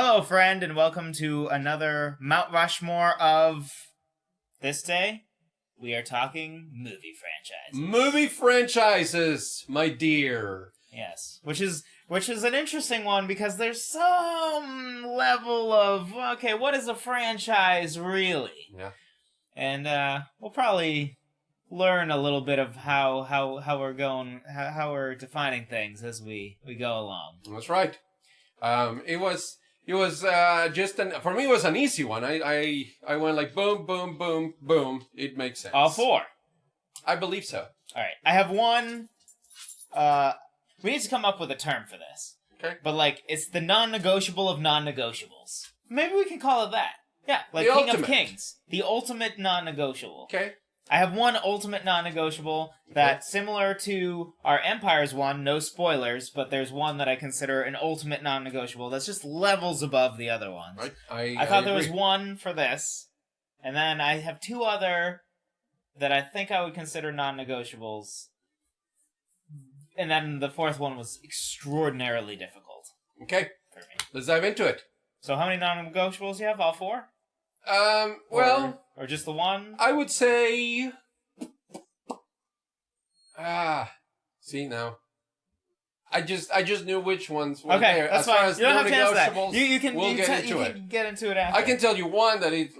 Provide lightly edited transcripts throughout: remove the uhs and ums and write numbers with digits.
Hello, friend, and welcome to another Mount Rushmore of this day. We are talking movie franchises. Movie franchises, my dear. Yes, which is an interesting one because there's some level of what is a franchise really? Yeah, and we'll probably learn a little bit of how we're going, how we're defining things as we go along. that's right. It was just for me it was an easy one. I went like boom, boom, boom, boom. It makes sense. All four. I believe so. All right, I have one. We need to come up with a term for this. Okay. But it's the non-negotiable of non-negotiables. Maybe we can call it that. Yeah, like The King ultimate. of Kings, the ultimate non-negotiable. Okay. I have one ultimate non-negotiable that, similar to our Empires one, no spoilers, but there's one that I consider an ultimate non-negotiable that's just levels above the other ones. Right. I thought there agree. was one for this, and then I have two other that I think I would consider non-negotiables, and then the fourth one was extraordinarily difficult Okay. for me. Let's dive into it. So how many non-negotiables do you have? All four? Well, Or just the one? I would say. See now. I just knew which ones were Okay, there. that's As fine. far as You don't have to answer that. non-negotiables, You can we'll get into it. can get into it after. I can tell you one that it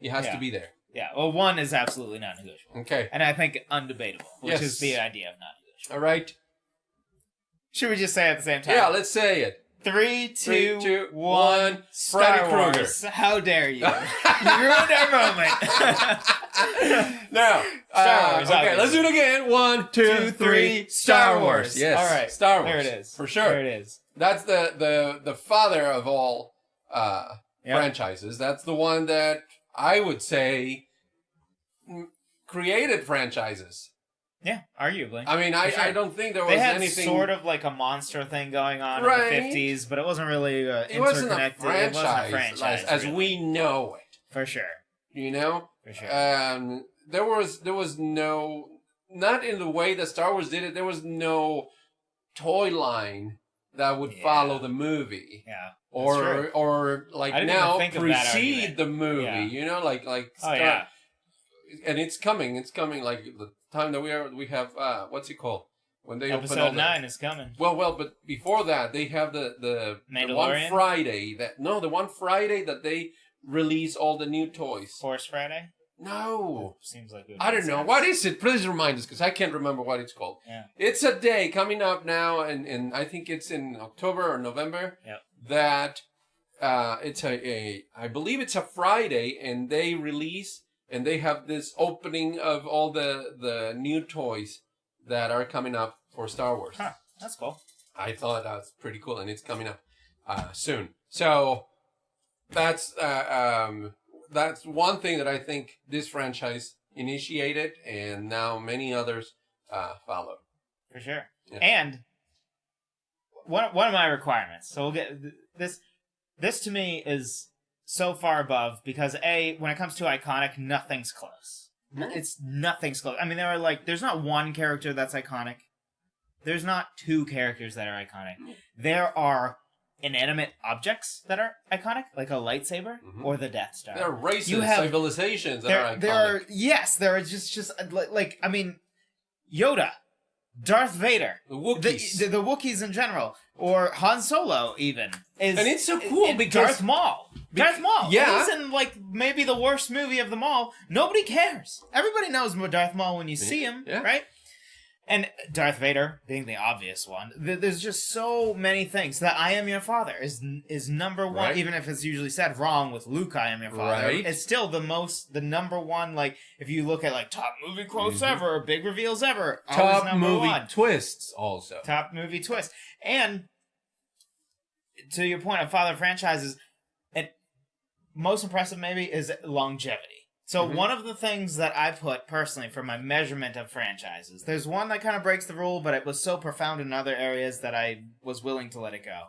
has to be there. Yeah, well, one is absolutely non-negotiable. Okay. And I think undebatable, which Yes. is the idea of non-negotiable. All right. Should we just say it at the same time? Yeah, let's say it. 3, 2, 2, 1. 1. Star Freddy Wars. Krueger. How dare you? You ruined our moment. Now, Star Wars, okay, obviously. let's do it again. 1, 2, 3. Star Wars. Yes. All right. Star Wars. There it is. For sure. There it is. That's the father of all Yep. franchises. That's the one that I would say created franchises. Yeah, arguably. I mean, For sure. I don't think there was They had anything. sort of like a monster thing going on Right. in the 50s, but it wasn't really It wasn't a interconnected. franchise, It wasn't a franchise as really. we know it. For sure. You know. For sure. There was no, not in the way that Star Wars did it. There was no toy line that would follow the movie, Yeah. or like I didn't now even think of that precede argument. the movie. Yeah. You know, like Oh, Star, yeah. and it's coming. Like the time that we have what's it called when they open all Episode the, 9 is coming. Well, but before that, they have the one Mandalorian? Friday the one Friday that they release all the new toys. Force Friday? No. Seems like it would I make don't know. sense. What is it? Please remind us, because I can't remember what it's called. Yeah. It's a day coming up now, and I think it's in October or November. Yep. That it's I believe it's a Friday, and they release, and they have this opening of all the new toys that are coming up for Star Wars. Huh. That's cool. I thought that was pretty cool, and it's coming up soon. So that's one thing that I think this franchise initiated, and now many others follow. For sure. Yeah. And one of my requirements, so we'll get this to me is so far above because when it comes to iconic, nothing's close. Nothing's close. I mean, there's not one character that's iconic. There's not two characters that are iconic. There are inanimate objects that are iconic, like a lightsaber or the Death Star. There are races, You have- civilizations that are iconic. There are just I mean, Yoda, Darth Vader, The Wookiees. the Wookiees in general, or Han Solo even is, And it's so cool and because- Darth Maul. Darth Maul. Yeah. He's in maybe the worst movie of them all. Nobody cares. Everybody knows Darth Maul when you see him, Yeah. right? And Darth Vader being the obvious one. There's just so many things. That I am your father is number one, Right. even if it's usually said wrong with Luke, I am your father. Right. It's still the number one, if you look at top movie quotes ever, big reveals ever, always Top number movie one. twists also. Top movie twist. And to your point of father franchises, and most impressive maybe is longevity. So one of the things that I put personally for my measurement of franchises, there's one that kind of breaks the rule, but it was so profound in other areas that I was willing to let it go,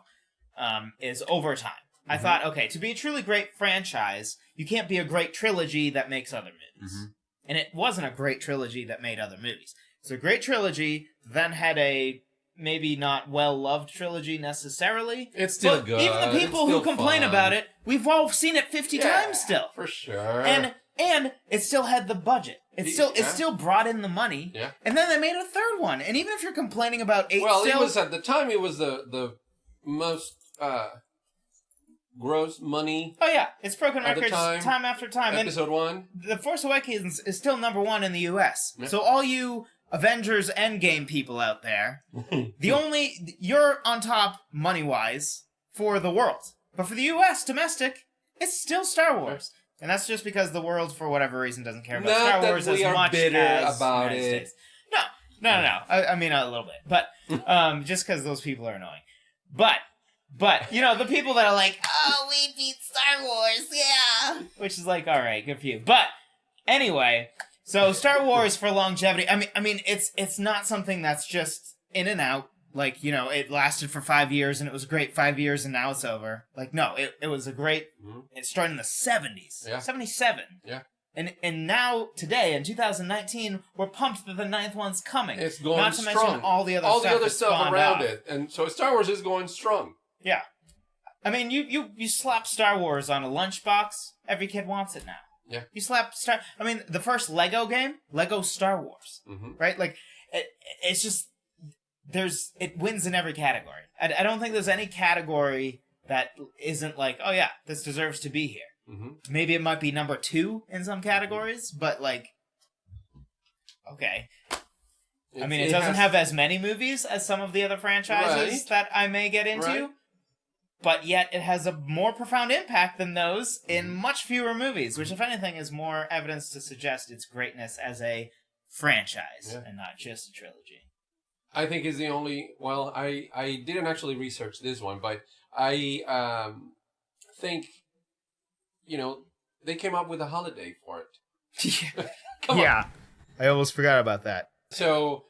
is over time. I thought, okay, to be a truly great franchise, you can't be a great trilogy that makes other movies. And it wasn't a great trilogy that made other movies. It's a great trilogy, then had a maybe not well-loved trilogy necessarily. It's still but good. Even the people who complain about it, we've all seen it 50 times still. For sure. And it still had the budget. It still brought in the money. Yeah. And then they made a third one. And even if you're complaining about 8 it was at the time, it was the most gross money. Oh yeah, it's broken records time after time. Episode 1. The Force Awakens is still number 1 in the US. Yeah. So all you Avengers Endgame people out there, you're on top money-wise for the world. But for the US domestic, it's still Star Wars. And that's just because the world, for whatever reason, doesn't care about Star Wars as much as about the United it. States. No. I mean, a little bit. But just because those people are annoying. But, the people that are like, oh, we beat Star Wars, yeah. Which is like, all right, good for you. But, anyway, so Star Wars for longevity, I mean, it's not something that's just in and out. Like, it lasted for 5 years and it was a great 5 years and now it's over. Like, no, it was a great, it started in the 70s. Yeah. 77. Yeah. And now, today, in 2019, we're pumped that the 9th one's coming. It's going Not to strong. mention all the other stuff around off. it. And so Star Wars is going strong. Yeah. I mean, you slap Star Wars on a lunchbox, every kid wants it now. Yeah. You slap the first Lego game, Lego Star Wars. Mm-hmm. Right? Like, it's just, it wins in every category. I don't think there's any category that isn't like, oh yeah, this deserves to be here. Mm-hmm. Maybe it might be number 2 in some categories, but like, okay. I mean, it doesn't have as many movies as some of the other franchises that I may get into, but yet it has a more profound impact than those in much fewer movies, which, if anything, is more evidence to suggest its greatness as a franchise and not just a trilogy. I think is the only. Well, I didn't actually research this one, but I think they came up with a holiday for it. Come on. I almost forgot about that. So,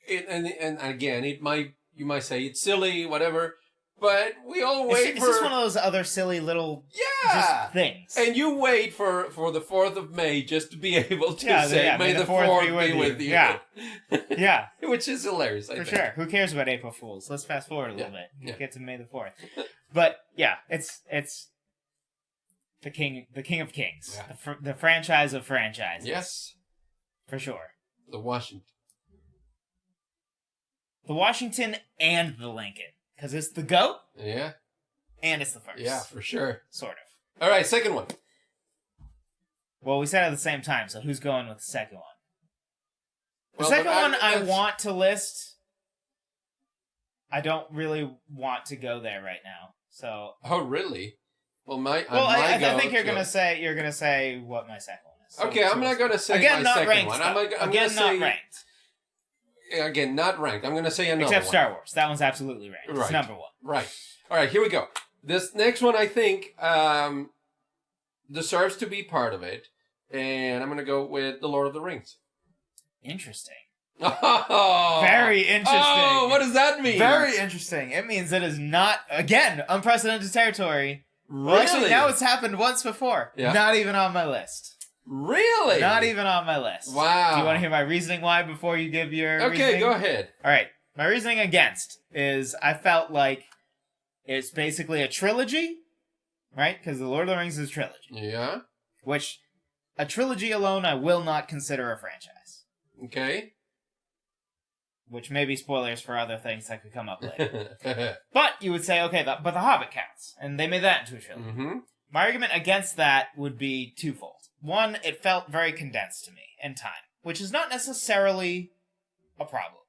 and again, you might say it's silly, whatever, but we all wait It's just one of those other silly little just things. And you wait for the 4th of May just to be able to say, May the 4th be with you. Yeah. Yeah. Which is hilarious, I think. For sure. Who cares about April Fools? Let's fast forward a little bit. Yeah. Get to May the 4th. But, yeah, it's the king of kings. Yeah. The franchise of franchises. Yes. For sure. The Washington and the Lincoln. Because it's the GOAT. Yeah. And it's the first. Yeah, for sure. Sort of. All right, second one. Well, we said it at the same time, so who's going with the second one? The Well, second one I want to list. I don't really want to go there right now. So. Oh, really? Well, I think you're gonna say what my second one is. Okay, I'm not gonna say again, my not second ranked, one. Not ranked. Again, not ranked. I'm gonna say another Except one. Star Wars. That one's absolutely ranked. Right. It's number 1. Right. All right. Here we go. This next one I think deserves to be part of it, and I'm gonna go with The Lord of the Rings. Interesting. Oh, very interesting. Oh, what does that mean? Very interesting. It means it is not, again, unprecedented territory. Really? Well, actually, now it's happened once before. Yeah. Not even on my list. Really? Not even on my list. Wow. Do you want to hear my reasoning why before you give your reasoning? Go ahead. All right. My reasoning against is I felt like it's basically a trilogy, right? Because The Lord of the Rings is a trilogy. Yeah. Which, a trilogy alone, I will not consider a franchise. Okay. Which may be spoilers for other things that could come up later. But you would say, okay, but The Hobbit counts. And they made that into a trilogy. Mm-hmm. My argument against that would be twofold. One, it felt very condensed to me in time, which is not necessarily a problem.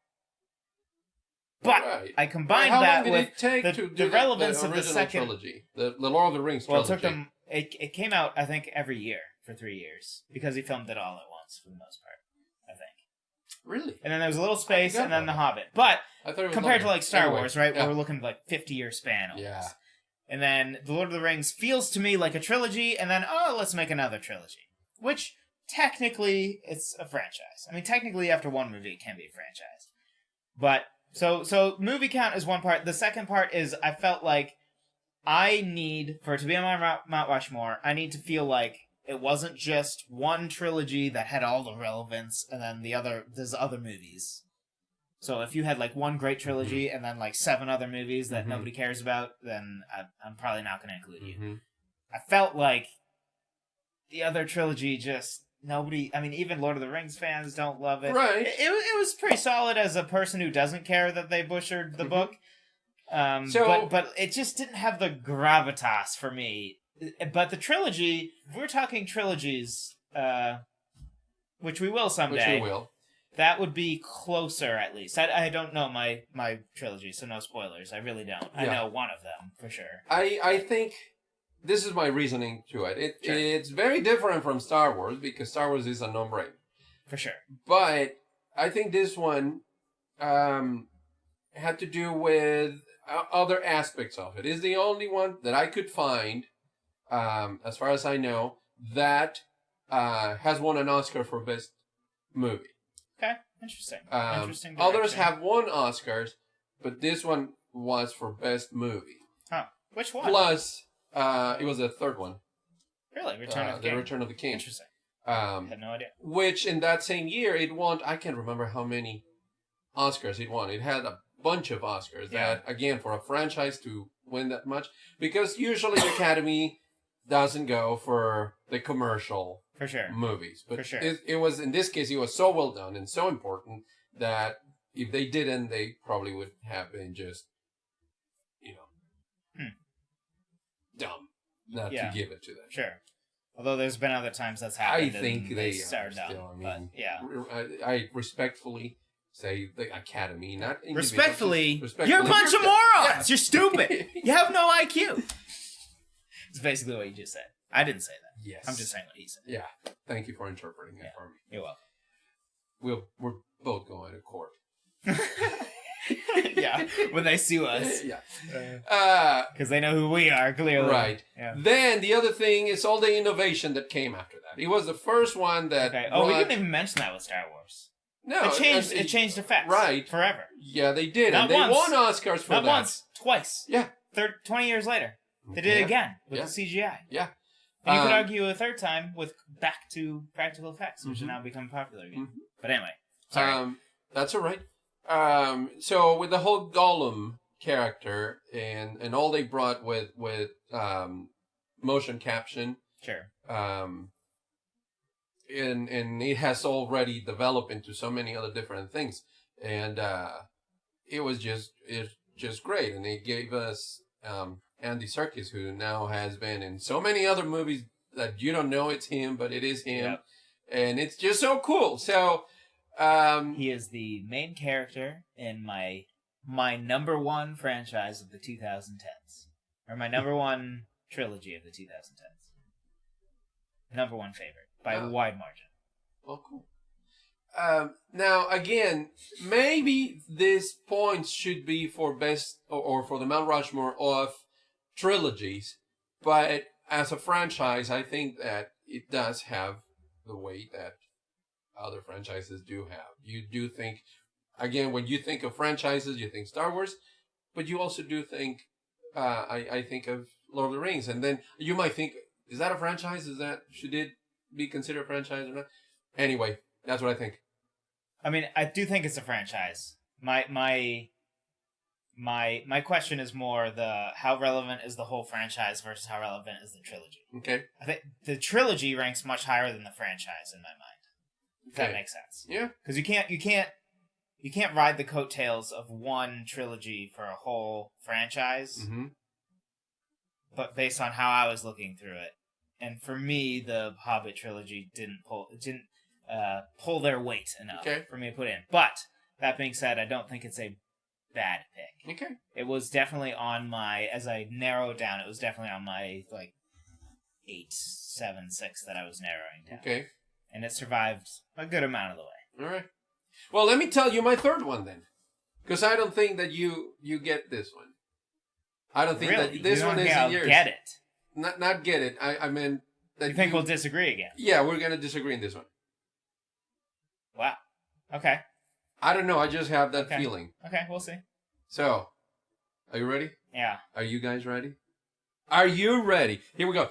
But I combined that with the relevance of the second trilogy, the Lord of the Rings trilogy. Well, it took them. It came out, I think, every year for 3 years because he filmed it all at once for the most part. I think. Really? And then there was a little space, and then The Hobbit. But compared to like Star Wars, right, where we're looking at like 50-year span. Almost. Yeah. And then The Lord of the Rings feels to me like a trilogy, and then, let's make another trilogy. Which, technically, it's a franchise. I mean, technically, after one movie, it can be a franchise. But, so movie count is one part. The second part is, I felt like I need, for it to be on my Mount Rushmore, I need to feel like it wasn't just one trilogy that had all the relevance, and then there's other movies. So if you had like one great trilogy and then like 7 other movies that nobody cares about, then I'm probably not going to include you. I felt like the other trilogy just nobody. I mean, even Lord of the Rings fans don't love it. Right. It was pretty solid as a person who doesn't care that they butchered the book. But it just didn't have the gravitas for me. But the trilogy, if we're talking trilogies, which we will someday. Which we will. That would be closer, at least. I don't know my trilogy, so no spoilers. I really don't. Yeah. I know one of them, for sure. I think this is my reasoning to it. Sure. It's very different from Star Wars, because Star Wars is a no-brainer. For sure. But I think this one had to do with other aspects of it. It's the only one that I could find, as far as I know, that has won an Oscar for Best Movie. Okay, interesting. Interesting. Others have won Oscars, but this one was for Best Movie. Huh. Which one? Plus, it was the third one. Really? Return of the King? Return of the King. Interesting. I had no idea. Which, in that same year, it won, I can't remember how many Oscars it won. It had a bunch of Oscars. Yeah. That, again, for a franchise to win that much. Because usually the Academy doesn't go for the commercial for sure movies. But for sure. It was, in this case, it was so well done and so important that if they didn't, they probably would have been just, dumb not to give it to them. Sure. Although there's been other times that's happened. I think they are still, dumb. but yeah. I respectfully say the Academy, not respectfully. You're a bunch of morons. Yeah. You're stupid. You have no IQ. It's basically what you just said. I didn't say that. Yes. I'm just saying what he said. Yeah. Thank you for interpreting it for me. You're welcome. We're both going to court. Yeah, when they sue us. Yeah. Because they know who we are, clearly. Right. Yeah. Then the other thing is all the innovation that came after that. It was the first one that... Okay. Oh, we didn't even mention that with Star Wars. No. It changed effects. Right. Forever. Yeah, they did. Not and once. They won Oscars for that. Not once. Twice. Yeah. 20 years later. They did it again with the CGI. Yeah. And you could argue a third time with back to practical effects, which have now become popular again. But anyway, sorry. That's all right. So with the whole Gollum character and all they brought with motion caption. Sure. And it has already developed into so many other different things. And it was just great. And it gave us Andy Serkis, who now has been in so many other movies that you don't know it's him, but it is him. Yep. And it's just so cool. So he is the main character in my number one franchise of the 2010s. Or my number one trilogy of the 2010s. Number one favorite by a wide margin. Oh, cool. Now, again, maybe this point should be for best or for the Mount Rushmore of trilogies, but as a franchise, I think that it does have the weight that other franchises do have. You do think, again, when you think of franchises, you think Star Wars, but you also do think, I think of Lord of the Rings, and then you might think, is that a franchise? Should it be considered a franchise or not? Anyway, that's what I think. I mean, I do think it's a franchise. My question is more how relevant is the whole franchise versus how relevant is the trilogy. Okay. I think the trilogy ranks much higher than the franchise in my mind. If that makes sense. Yeah. Because you can't ride the coattails of one trilogy for a whole franchise. Mm-hmm. But based on how I was looking through it, and for me, the Hobbit trilogy didn't pull their weight enough for me to put in. But that being said, I don't think it's a bad pick. Okay. It was definitely on my, as I narrowed down, it was definitely on my 8, 7, 6 that I was narrowing down. Okay. And it survived a good amount of the way. All right. Well, let me tell you my third one then, because I don't think that you get this one. I don't think that this one is yours. Get it. Not get it. I mean that you think we'll disagree again? Yeah, we're gonna disagree in this one. Wow. Okay. I don't know. I just have that feeling. Okay, we'll see. So, are you ready? Yeah. Are you guys ready? Are you ready? Here we go.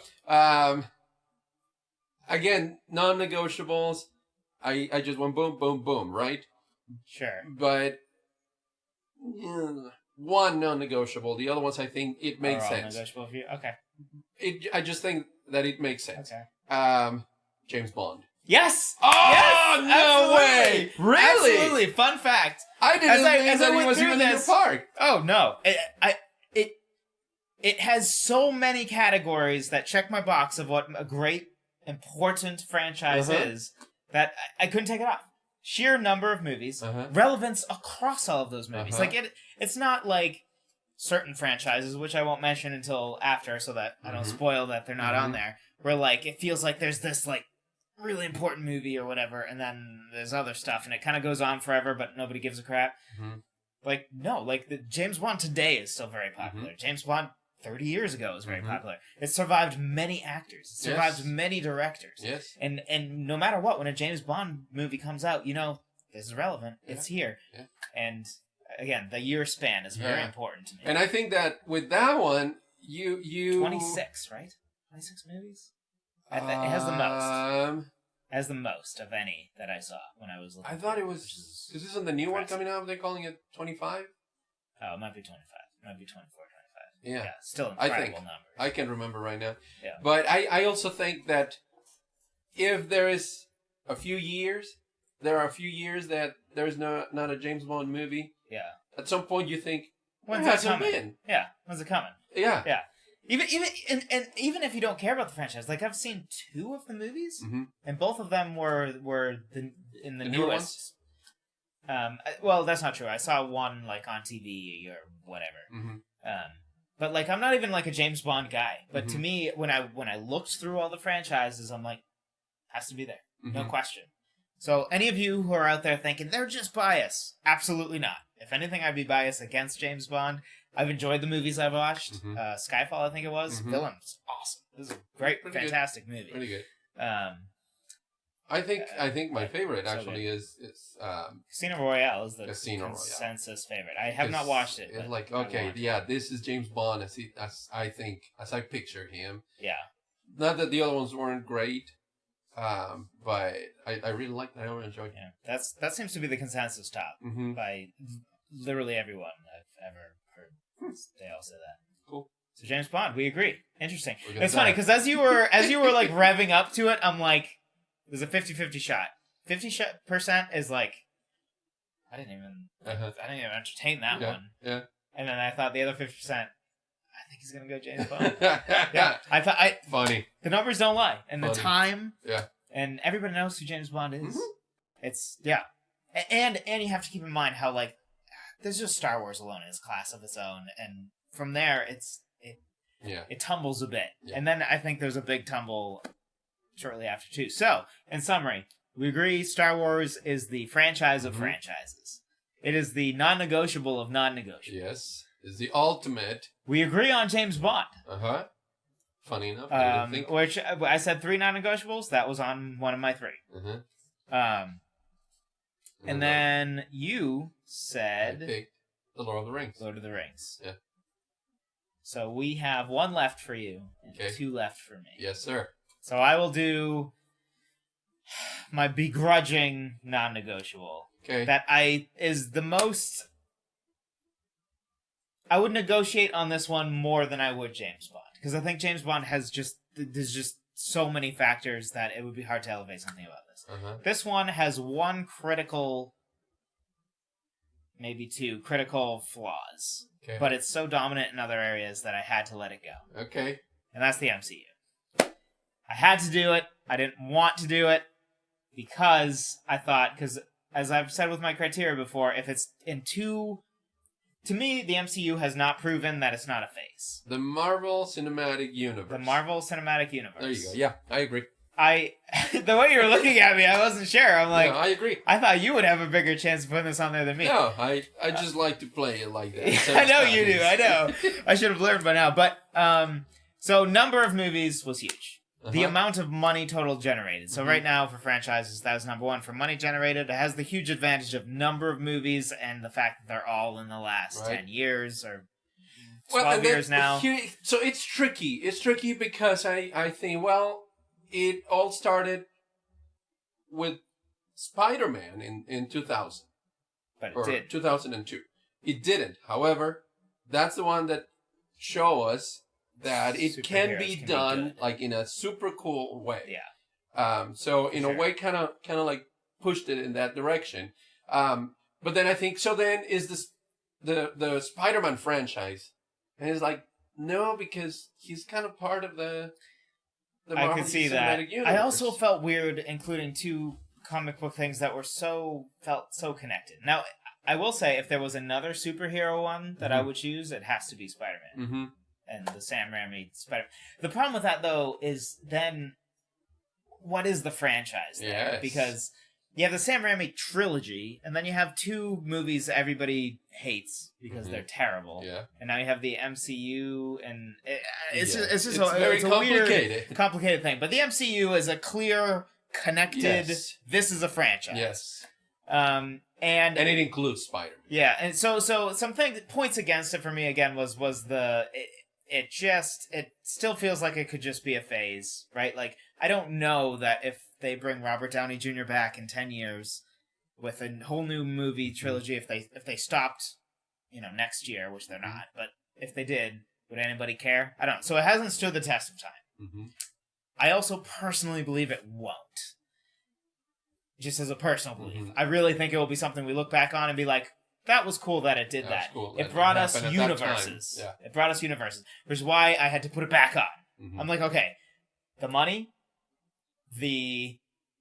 Again, non-negotiables. I just went boom, boom, boom, right? Sure. But one non-negotiable. The other ones, I think it makes sense. Negotiable for you? Okay. I just think that it makes sense. Okay. James Bond. Yes! Oh, yes! no Absolutely! way! Really? Absolutely. Fun fact. I didn't think that went he was through even in this, the park. Oh, no. It has so many categories that check my box of what a great, important franchise is that I couldn't take it off. Sheer number of movies, relevance across all of those movies. Like it's not like certain franchises, which I won't mention until after so that I don't spoil that they're not on there, where like it feels like there's this like really important movie or whatever, and then there's other stuff, and it kind of goes on forever, but nobody gives a crap. Like, no, like the James Bond today is still very popular. James Bond 30 years ago was very popular. It survived many actors. It survived many directors. Yes. And no matter what, when a James Bond movie comes out, you know, this is relevant. Yeah. It's here. Yeah. And again, the year span is very important to me. And I think that with that one, you 26, right? 26 movies? It has the most. It has the most of any that I saw when I was looking. I thought it was... Is this on the new one coming out? They're calling it 25? Oh, it might be 25. It might be 24, 25. Yeah. Still incredible numbers. I can't remember right now. Yeah. But I also think that if there is a few years, there are a few years that there's not a James Bond movie. Yeah. At some point you think, when's it coming? Yeah. When's it coming? Yeah. Yeah. Even if you don't care about the franchise, like I've seen 2 of the movies, and both of them were in the newest. Well, that's not true. I saw one like on TV or whatever. But like I'm not even like a James Bond guy. But to me, when I looked through all the franchises, I'm like, has to be there, no question. So any of you who are out there thinking they're just biased, absolutely not. If anything, I'd be biased against James Bond. I've enjoyed the movies I've watched. Skyfall, I think it was. Villain's awesome. This is a great, fantastic movie. Pretty good. I think my favorite actually is Casino Royale is the consensus favorite. I have not watched it. It's like, okay, this is James Bond as I picture him. Yeah. Not that the other ones weren't great, but I really liked it. I really enjoyed it. Yeah, that seems to be the consensus top by literally everyone I've ever heard. They all say that. Cool. So James Bond, we agree. Interesting. It's funny because as you were like revving up to it, I'm like, there's a 50-50 shot. 50% is like, I didn't even entertain that one. Yeah. And then I thought the other 50%, I think he's gonna go James Bond. Yeah. Funny. The numbers don't lie, and the time. Yeah. And everybody knows who James Bond is. It's and you have to keep in mind how like there's just Star Wars alone in its class of its own, and from there it tumbles a bit, and then I think there's a big tumble shortly after too. So in summary, we agree Star Wars is the franchise of franchises. It is the non-negotiable of non-negotiables. Yes, it's the ultimate. We agree on James Bond. Funny enough, I didn't think. Which I said 3 non-negotiables. That was on one of my 3. And then you said... I picked The Lord of the Rings. Lord of the Rings. Yeah. So we have 1 left for you and 2 left for me. Yes, sir. So I will do my begrudging non-negotiable. Okay. That is the most... I would negotiate on this one more than I would James Bond. Because I think James Bond has there's just so many factors that it would be hard to elevate something about this. This one has 1 critical, maybe 2 critical flaws. Okay. But it's so dominant in other areas that I had to let it go. Okay. And that's the MCU. I had to do it. I didn't want to do it because I thought, because as I've said with my criteria before, if it's in 2... To me, the MCU has not proven that it's not a phase. The Marvel Cinematic Universe. The Marvel Cinematic Universe. There you go. Yeah, I agree. The way you were looking at me, I wasn't sure. I'm like... No, I agree. I thought you would have a bigger chance of putting this on there than me. No, I just like to play it like that. I know you do. I know. I should have learned by now. But, so number of movies was huge. The amount of money total generated. So right now, for franchises, that was number 1 for money generated. It has the huge advantage of number of movies and the fact that they're all in the last 10 years or 12 years now. So it's tricky. It's tricky because I think, it all started with Spider-Man in 2000. But it did. 2002. It didn't. However, that's the one that show us that it can be done like in a super cool way. Yeah. So in a way, kind of like pushed it in that direction. But then I think so. Then is this the Spider-Man franchise, and it's like no, because he's kind of part of the I Marvel could see Cinematic that. Universe. I also felt weird including two comic book things that were felt so connected. Now, I will say, if there was another superhero one that I would choose, it has to be Spider-Man. Mm-hmm. And the Sam Raimi Spider. The problem with that, though, is then what is the franchise there? Yes. Because you have the Sam Raimi trilogy, and then you have two movies everybody hates because they're terrible. Yeah. And now you have the MCU, and it's just very it's a weird, complicated thing. But the MCU is a clear, connected. Yes. This is a franchise. Yes. And it includes Spider-Man. Yeah, and so something that points against it for me again was the it still feels like it could just be a phase, right? Like, I don't know that if they bring Robert Downey Jr. back in 10 years with a whole new movie trilogy, if they stopped, next year, which they're not, but if they did, would anybody care? I don't know. So it hasn't stood the test of time. Mm-hmm. I also personally believe it won't. Just as a personal belief. Mm-hmm. I really think it will be something we look back on and be like, that was cool that it did that. Cool. It brought us universes. Yeah. It brought us universes. Which is why I had to put it back on. Mm-hmm. I'm like, okay, the money, the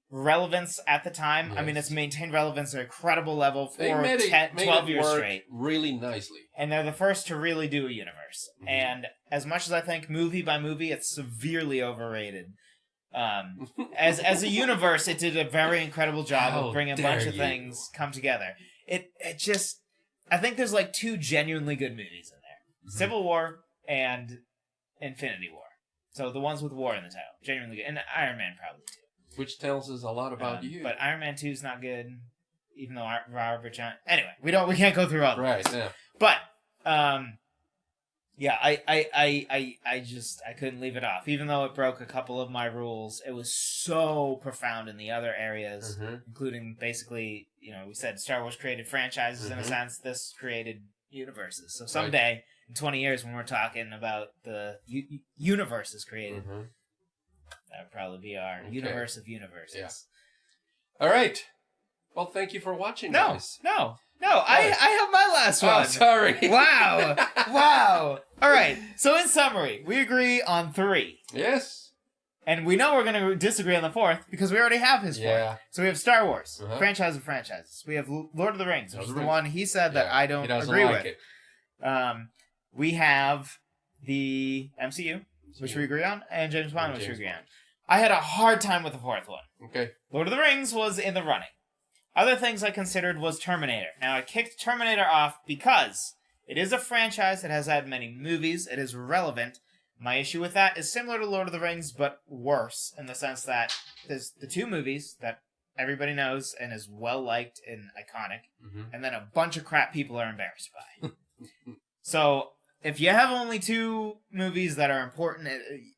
relevance at the time. Yes. I mean, it's maintained relevance at an incredible level for 12 years straight. Really nicely. And they're the first to really do a universe. Mm-hmm. And as much as I think movie by movie, it's severely overrated. As a universe, it did a very incredible job of bringing a bunch of things come together. It just, I think there's like two genuinely good movies in there. Mm-hmm. Civil War and Infinity War. So the ones with war in the title. Genuinely good. And Iron Man probably too. Which tells us a lot about you. But Iron Man 2 is not good, even though Robert John... Anyway, we can't go through all this. Right, yeah. But, yeah, I couldn't leave it off. Even though it broke a couple of my rules, it was so profound in the other areas, including basically, we said Star Wars created franchises in a sense. This created universes. So someday, in 20 years, when we're talking about the universes created, that would probably be our universe of universes. Yeah. All right. Well, thank you for watching, guys. No, I have my last one. Oh, sorry. Wow. All right. So in summary, we agree on 3. Yes. And we know we're going to disagree on the 4th because we already have his 4th. Yeah. So we have Star Wars, franchise of franchises. We have Lord of the Rings, which is the one he said that I don't agree with. We have the MCU, which we agree on, and James Bond, which we agree on. I had a hard time with the 4th one. Okay. Lord of the Rings was in the running. Other things I considered was Terminator. Now, I kicked Terminator off because it is a franchise that has had many movies. It is relevant. My issue with that is similar to Lord of the Rings, but worse, in the sense that there's the 2 movies that everybody knows and is well-liked and iconic, and then a bunch of crap people are embarrassed by. So, if you have only 2 movies that are important,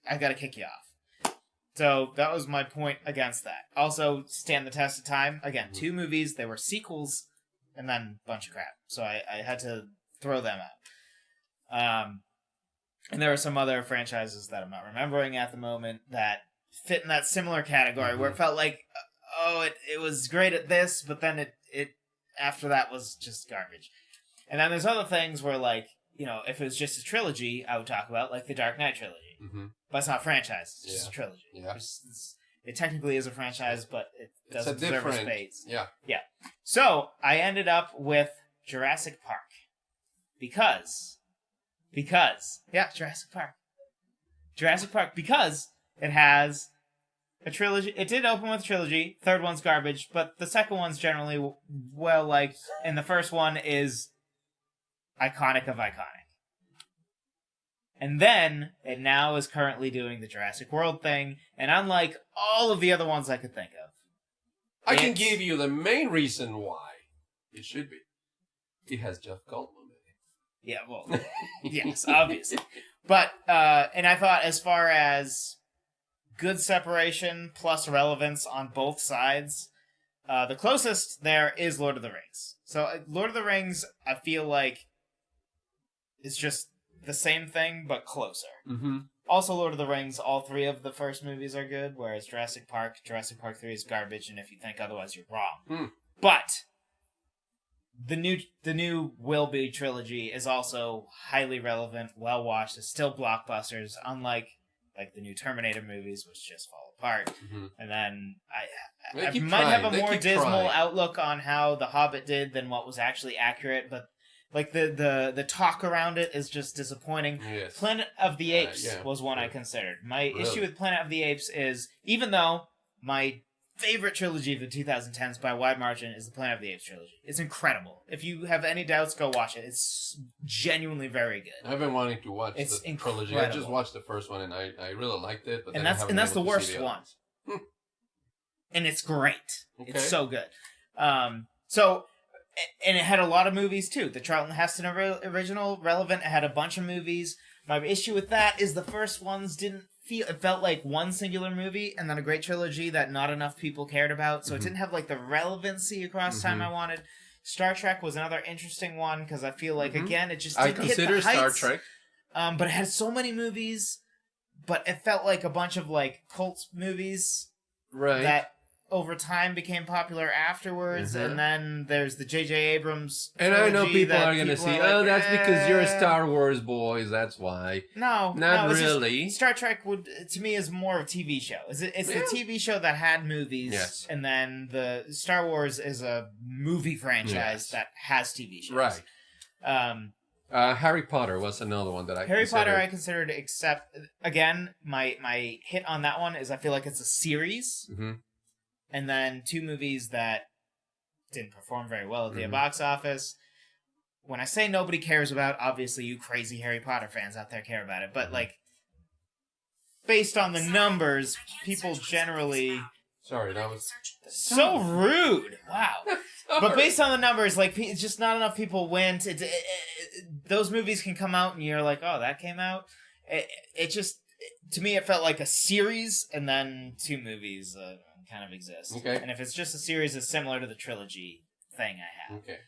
I gotta kick you off. So, that was my point against that. Also, stand the test of time. Again, 2 movies, they were sequels, and then a bunch of crap. So, I had to throw them out. And there are some other franchises that I'm not remembering at the moment that fit in that similar category, where it felt like, it was great at this, but then it after that was just garbage. And then there's other things where, like, if it was just a trilogy, I would talk about, like, the Dark Knight trilogy. But it's not a franchise. It's just a trilogy. Yeah. It technically is a franchise, but it doesn't deserve a space. Yeah. Yeah. So, I ended up with Jurassic Park. Because, Jurassic Park. Jurassic Park, because it has a trilogy. It did open with a trilogy. 3rd one's garbage, but the 2nd one's generally well-liked, and the 1st one is iconic of iconic. And then, it now is currently doing the Jurassic World thing, and unlike all of the other ones I could think of. I can give you the main reason why it should be. It has Jeff Goldblum in it. Yeah, well, yes, obviously. But, and I thought as far as good separation plus relevance on both sides, The closest there is Lord of the Rings. So Lord of the Rings, I feel like, is just the same thing, but closer. Mm-hmm. Also, Lord of the Rings, all 3 of the first movies are good, whereas Jurassic Park 3 is garbage, and if you think otherwise, you're wrong. But the new Will Be trilogy is also highly relevant, well-watched, it's still blockbusters, unlike the new Terminator movies, which just fall apart. Mm-hmm. And then I keep might trying. have a They more keep dismal trying. outlook on how The Hobbit did than what was actually accurate, but the talk around it is just disappointing. Yes. Planet of the Apes yeah, was one I sure. considered. My Really? issue with Planet of the Apes is, even though my favorite trilogy of the 2010s by a wide margin is the Planet of the Apes trilogy. It's incredible. If you have any doubts, go watch it. It's genuinely very good. I've been wanting to watch It's the trilogy. I just watched the first one and I really liked it. But and then that's the worst one. one. And it's great. Okay. It's so good. And it had a lot of movies too. The Charlton Heston original, relevant. It had a bunch of movies. My issue with that is the first ones didn't feel. It felt like one singular movie, and then a great trilogy that not enough people cared about. So it didn't have the relevancy across time I wanted. Star Trek was another interesting one because I feel like again it just didn't hit the heights. Star Trek. But it had so many movies, but it felt like a bunch of cult movies, right? That over time became popular afterwards, and then there's the J.J. Abrams and I know people are going to say, that's because you're a "Eh." Star Wars boys, that's why. No, Not it's really. Star Trek to me is more of a TV show. It's the TV show that had movies, yes. And then the Star Wars is a movie franchise that has TV shows. Right. Harry Potter was another one that I Harry considered. Potter I considered, except, again, my hit on that one is I feel like it's a series. Mm-hmm. And then 2 movies that didn't perform very well at the box office. When I say nobody cares about, obviously you crazy Harry Potter fans out there care about it. But, based on the numbers, people generally... Sorry, that was... So rude! Wow. But based on the numbers, just not enough people went. Those movies can come out and you're like, oh, that came out? It just... To me, it felt like a series and then 2 movies... kind of exist. Okay. And if it's just a series, it's similar to the trilogy thing I have. Okay.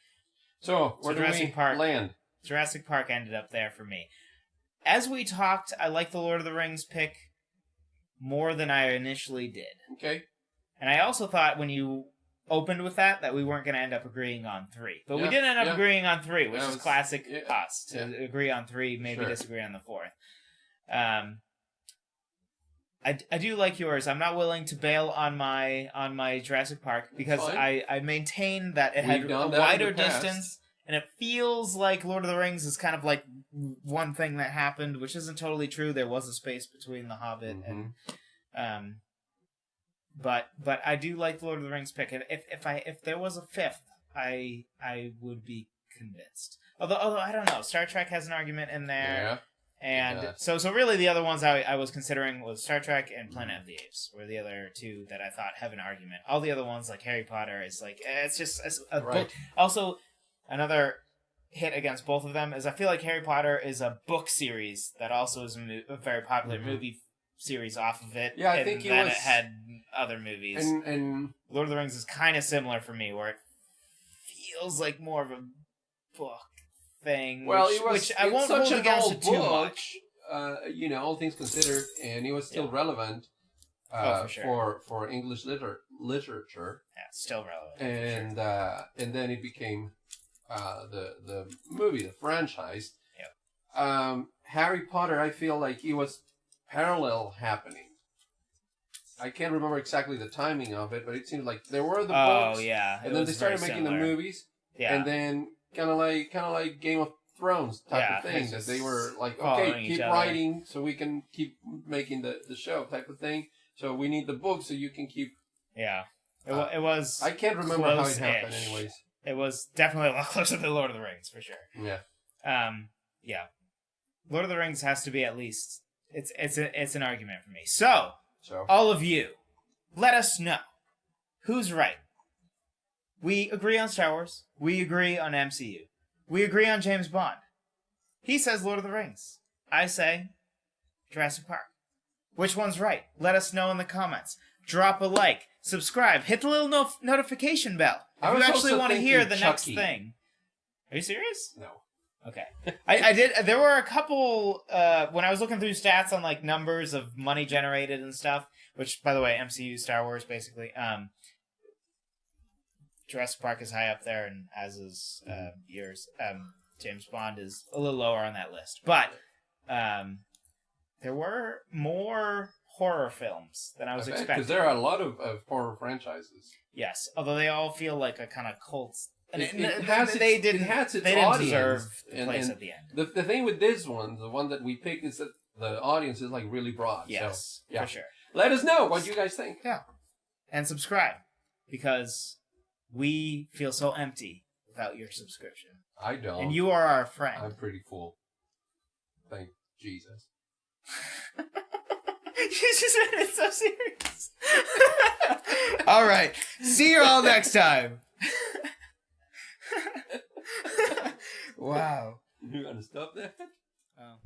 So, where do we land? Jurassic Park ended up there for me. As we talked, I like the Lord of the Rings pick more than I initially did. Okay. And I also thought when you opened with that we weren't going to end up agreeing on 3. But we did end up agreeing on 3, which is classic us, to agree on 3, maybe disagree on the 4th. I do like yours. I'm not willing to bail on my Jurassic Park because I maintain that it had a wider distance, and it feels like Lord of the Rings is kind of like one thing that happened, which isn't totally true. There was a space between The Hobbit and but I do like the Lord of the Rings pick. If there was a 5th, I would be convinced. Although I don't know, Star Trek has an argument in there. Yeah. And so really the other ones I was considering was Star Trek and Planet of the Apes were the other 2 that I thought have an argument. All the other ones, like Harry Potter, is it's just a book. Also, another hit against both of them is I feel like Harry Potter is a book series that also is a very popular movie series off of it. Yeah, I think it had other movies. And Lord of the Rings is kind of similar for me, where it feels like more of a book thing. Well, which I won't hold against it too much. All things considered, and it was still relevant for English literature. Yeah, it's still relevant. And then it became the movie, the franchise. Yeah. Harry Potter, I feel like it was parallel happening. I can't remember exactly the timing of it, but it seemed like there were the books. Oh yeah, and then they started making the movies. Yeah, and then kind of like Game of Thrones type of thing, that they were like, okay, keep writing so we can keep making the show type of thing. So we need the book so you can keep. Yeah, it was. I can't remember how it happened, anyways. It was definitely a lot closer than Lord of the Rings for sure. Yeah. Yeah. Lord of the Rings has to be at least. It's an argument for me. So all of you, let us know who's right. We agree on Star Wars. We agree on MCU. We agree on James Bond. He says Lord of the Rings. I say Jurassic Park. Which one's right? Let us know in the comments. Drop a like. subscribe, hit the little notification bell if you actually want to hear the next thing. Are you serious? No. Okay. I did. There were a couple when I was looking through stats on like numbers of money generated and stuff. Which, by the way, MCU Star Wars basically. Jurassic Park is high up there, and as is yours. James Bond is a little lower on that list, but there were more horror films than I was expecting. Because there are a lot of horror franchises. Yes, although they all feel like a kind of cult. And it has its audience. Deserve the place at the end. The thing with this one, the one that we picked, is that the audience is like really broad. Yes, so, for sure. Let us know what you guys think. Yeah, and subscribe because we feel so empty without your subscription. I don't. And you are our friend. I'm pretty full. Thank Jesus. You just made it so serious. All right. See you all next time. Wow. You gotta stop that? Oh.